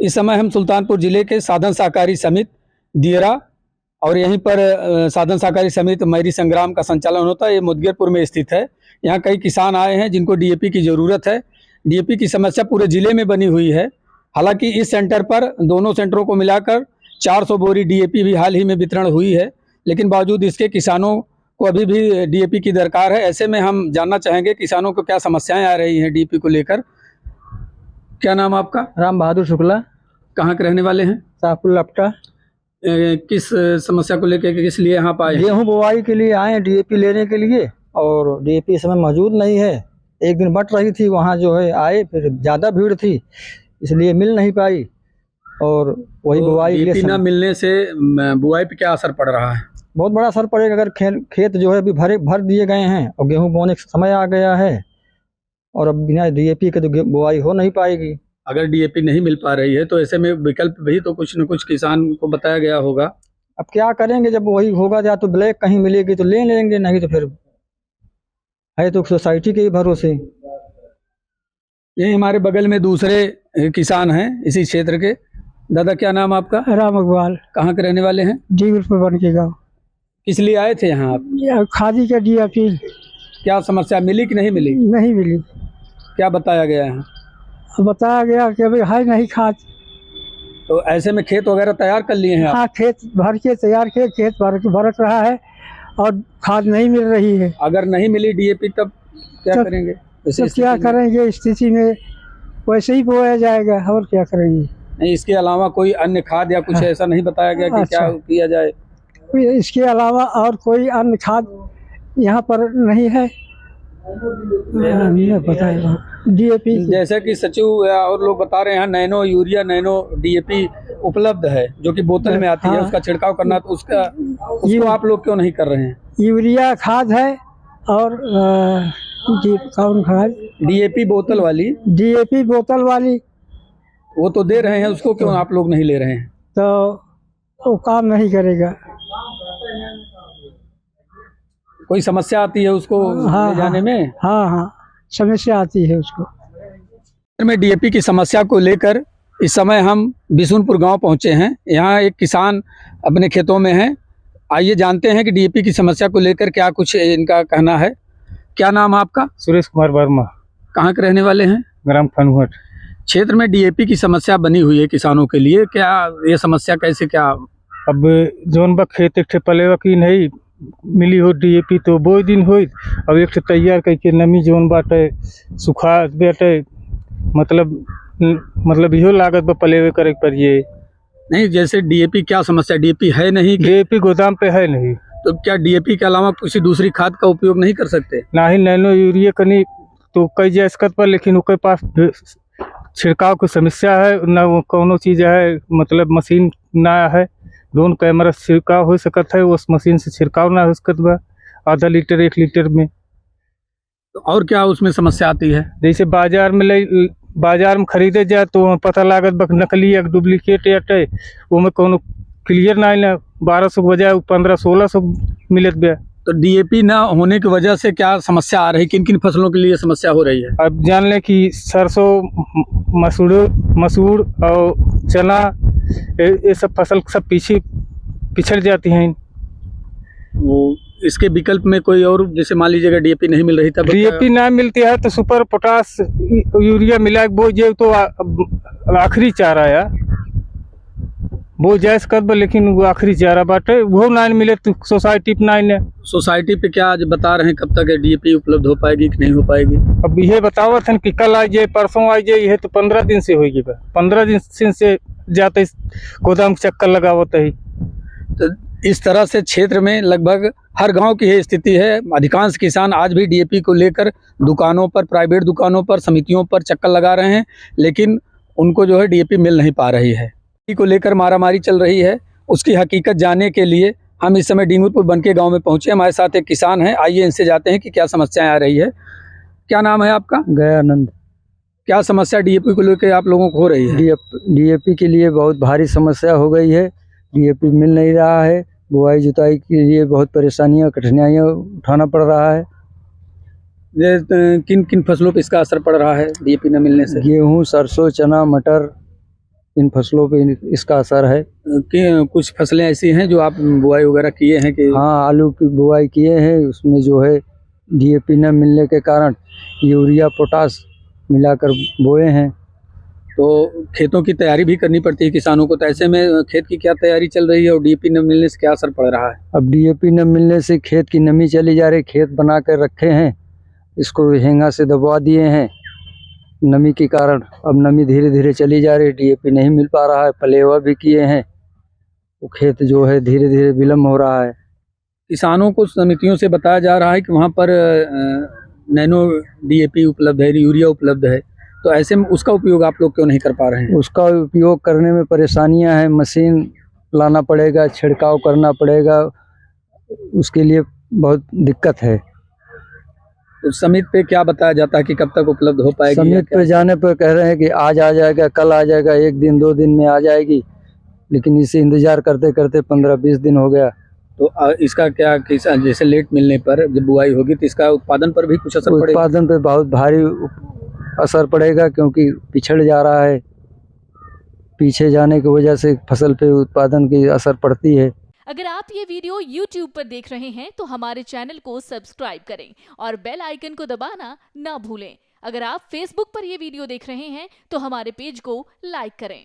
इस समय हम सुल्तानपुर जिले के साधन सहकारी समिति दियरा और यहीं पर साधन सहकारी समिति मैरी संग्राम का संचालन होता है। ये मुदगेरपुर में स्थित है। यहाँ कई किसान आए हैं जिनको डीएपी की ज़रूरत है। डीएपी की समस्या पूरे ज़िले में बनी हुई है। हालांकि इस सेंटर पर दोनों सेंटरों को मिलाकर 400 बोरी डीएपी भी हाल ही में वितरण हुई है, लेकिन बावजूद इसके किसानों को अभी भी डीएपी की दरकार है। ऐसे में हम जानना चाहेंगे किसानों को क्या समस्याएं आ रही हैं डीएपी को लेकर। क्या नाम आपका? राम बहादुर शुक्ला। कहाँ के रहने वाले हैं? शाहपुर लपटा। किस समस्या को लेकर किस लिए यहाँ पर आए? गेहूँ बुवाई के लिए आए, डीएपी लेने के लिए, और डीएपी इस समय मौजूद नहीं है। एक दिन बट रही थी, वहाँ जो है आए, फिर ज़्यादा भीड़ थी इसलिए मिल नहीं पाई, और वही बुवाई के डीएपी न मिलने से बुआई पे क्या असर पड़ रहा है? बहुत बड़ा असर पड़ेगा। अगर खेत जो है अभी भर दिए गए हैं और गेहूँ बोने का समय आ गया है, और अब बिना डीएपी के तो बुआई हो नहीं पाएगी। अगर डीएपी नहीं मिल पा रही है तो ऐसे में विकल्प भी तो कुछ न कुछ किसान को बताया गया होगा। अब क्या करेंगे, जब वही होगा या तो ब्लैक कहीं मिलेगी तो ले लेंगे, नहीं तो फिर है तो सोसाइटी के ही भरोसे। यही हमारे बगल में दूसरे किसान हैं इसी क्षेत्र के। दादा क्या नाम आपका? राम अग्रवाल। कहाँ के रहने वाले हैं? डीगुरपुर बन के गाँव। किस लिए आए थे यहाँ आप? खादी का डीएपी। क्या समस्या मिली कि नहीं मिली? नहीं मिली। क्या बताया गया है? बताया गया कि अभी है नहीं खाद। तो ऐसे में खेत वगैरह तैयार कर लिए हैं आप? हाँ, खेत भर के तैयार किए, खेत भरक रहा है और खाद नहीं मिल रही है। अगर नहीं मिली डीएपी तब क्या करेंगे? तो क्या करेंगे, स्थिति में वैसे ही बोया जाएगा, और क्या करेंगे। नहीं, इसके अलावा कोई अन्य खाद या कुछ ऐसा नहीं बताया गया कि क्या किया जाए? इसके अलावा और कोई अन्य खाद यहाँ पर नहीं है। बताएगा डीएपी जैसे कि सचिव और लोग बता रहे हैं नैनो यूरिया, नैनो डीएपी उपलब्ध है जो कि बोतल में आती है, उसका छिड़काव करना, तो उसको आप लोग क्यों नहीं कर रहे हैं? यूरिया खाद है और कौन खाद? डीएपी बोतल वाली। डीएपी बोतल वाली वो तो दे रहे हैं, उसको क्यों आप लोग नहीं ले रहे हैं? तो वो काम नहीं करेगा। कोई समस्या आती है उसको ले जाने में? हाँ, समस्या आती है उसको। में डीएपी की समस्या को लेकर इस समय हम बिशुनपुर गांव पहुंचे हैं। यहाँ एक किसान अपने खेतों में हैं। आइए जानते हैं कि डीएपी की समस्या को लेकर क्या कुछ इनका कहना है। क्या नाम है आपका? सुरेश कुमार वर्मा। कहाँ के रहने वाले हैं? ग्राम फनहुट। क्षेत्र में डीएपी की समस्या बनी हुई है किसानों के लिए। क्या ये समस्या कैसे क्या? अब जोन बा खेत एक पलेवा की नहीं मिली हो डीएपी तो बोई दिन हो, अब एक तैयार करके नमी जोन बाटे सुखा बेटे, मतलब इहो लागत बा पलेवे करे पर। ये नहीं, जैसे डीएपी क्या समस्या? डीएपी है नहीं? डीएपी गोदाम पे है नहीं, तो क्या डीएपी के अलावा किसी दूसरी खाद का उपयोग नहीं कर सकते? ना ही नैनो यूरिया कनी तो कई जायस्कत पर, लेकिन उसके पास छिड़काव की समस्या है, ना वो कोनो चीज़ है, मतलब मशीन ना है। ड्रोन कैमरा छिड़काव हो सकता है, उस मशीन से छिड़काव ना हो सकता बा आधा लीटर 1 लीटर में। तो और क्या उसमें समस्या आती है? जैसे बाजार में खरीदे जाए तो पता लागत बक नकली या डुप्लीकेट अटे, वो में कोनो क्लियर ना 1200 के बजाय 1500-1600 मिलत बे। तो डीएपी ना होने की वजह से क्या समस्या आ रही? किन किन फसलों के लिए समस्या हो रही है? अब जान लें कि सरसों, मसूर और चना, ये सब फसल सब पिछड़ जाती हैं। वो इसके विकल्प में कोई और, जैसे मान लीजिएगा डीएपी नहीं मिल रही तब? डीएपी ना मिलती है तो सुपर पोटास यूरिया मिला वो जो तो आखिरी चारा है वो जायज कर, लेकिन वो आखिरी चारा बाटे वो ना मिले तो सोसाइटी पे ना। सोसाइटी पे क्या आज बता रहे हैं कब तक डीएपी उपलब्ध हो पाएगी कि नहीं हो पाएगी? अब ये बतावत है कि कल आ जाए, परसों आ जाए, ये तो 15 दिन से होगी। 15 दिन से जाते गोदाम चक्कर लगावत है। तो इस तरह से क्षेत्र में लगभग हर गांव की ये स्थिति है। अधिकांश किसान आज भी डीएपी को लेकर दुकानों पर, प्राइवेट दुकानों पर, समितियों पर चक्कर लगा रहे हैं, लेकिन उनको जो है डीएपी मिल नहीं पा रही है। को लेकर मारामारी चल रही है, उसकी हकीकत जानने के लिए हम इस समय डींगुरपुर बनके गांव में पहुंचे। हमारे साथ एक किसान हैं, आइए इनसे जाते हैं कि क्या समस्याएं आ रही है। क्या नाम है आपका? गयानंद। क्या समस्या डीएपी को लेकर आप लोगों को हो रही है? डीएपी के लिए बहुत भारी समस्या हो गई है। डीएपी मिल नहीं रहा है। बुआई जुताई के लिए बहुत परेशानियां, कठिनाइयां उठाना पड़ रहा है। किन किन फसलों पर इसका असर पड़ रहा है डीएपी न मिलने से? गेहूँ, सरसों, चना, मटर इन फसलों पे इसका असर है। कि कुछ फसलें ऐसी हैं जो आप बुआई वगैरह किए हैं कि हाँ, आलू की बुआई किए हैं, उसमें जो है डीएपी न मिलने के कारण यूरिया पोटास मिलाकर बोए हैं। तो खेतों की तैयारी भी करनी पड़ती है किसानों को, तो ऐसे में खेत की क्या तैयारी चल रही है और डीएपी न मिलने से क्या असर पड़ रहा है? अब डीएपी न मिलने से खेत की नमी चली जा रही, खेत बना कर रखे हैं, इसको हेंगा से दबवा दिए हैं नमी के कारण। अब नमी धीरे धीरे चली जा रही, डीएपी नहीं मिल पा रहा है। पलेवा भी किए हैं, वो खेत जो है धीरे धीरे विलम्ब हो रहा है। किसानों को समितियों से बताया जा रहा है कि वहाँ पर नैनो डीएपी उपलब्ध है, यूरिया उपलब्ध है, तो ऐसे में उसका उपयोग आप लोग क्यों नहीं कर पा रहे हैं? उसका उपयोग करने में परेशानियां हैं, मशीन लाना पड़ेगा, छिड़काव करना पड़ेगा, उसके लिए बहुत दिक्कत है। तो समिति पे क्या बताया जाता है कि कब तक उपलब्ध हो पाएगी? समिति पे जाने पर कह रहे हैं कि आज आ जाएगा, कल आ जाएगा, 1 दिन 2 दिन में आ जाएगी, लेकिन इसे इंतजार करते करते 15-20 दिन हो गया। तो इसका क्या जैसे लेट मिलने पर जब बुआई होगी तो इसका उत्पादन पर भी कुछ असर पड़ेगा? उत्पादन पे बहुत भारी असर पड़ेगा, क्योंकि पिछड़ जा रहा है। पीछे जाने की वजह से फसल पे उत्पादन की असर पड़ती है। अगर आप ये वीडियो YouTube पर देख रहे हैं तो हमारे चैनल को सब्सक्राइब करें और बेल आइकन को दबाना ना भूलें। अगर आप Facebook पर ये वीडियो देख रहे हैं तो हमारे पेज को लाइक करें।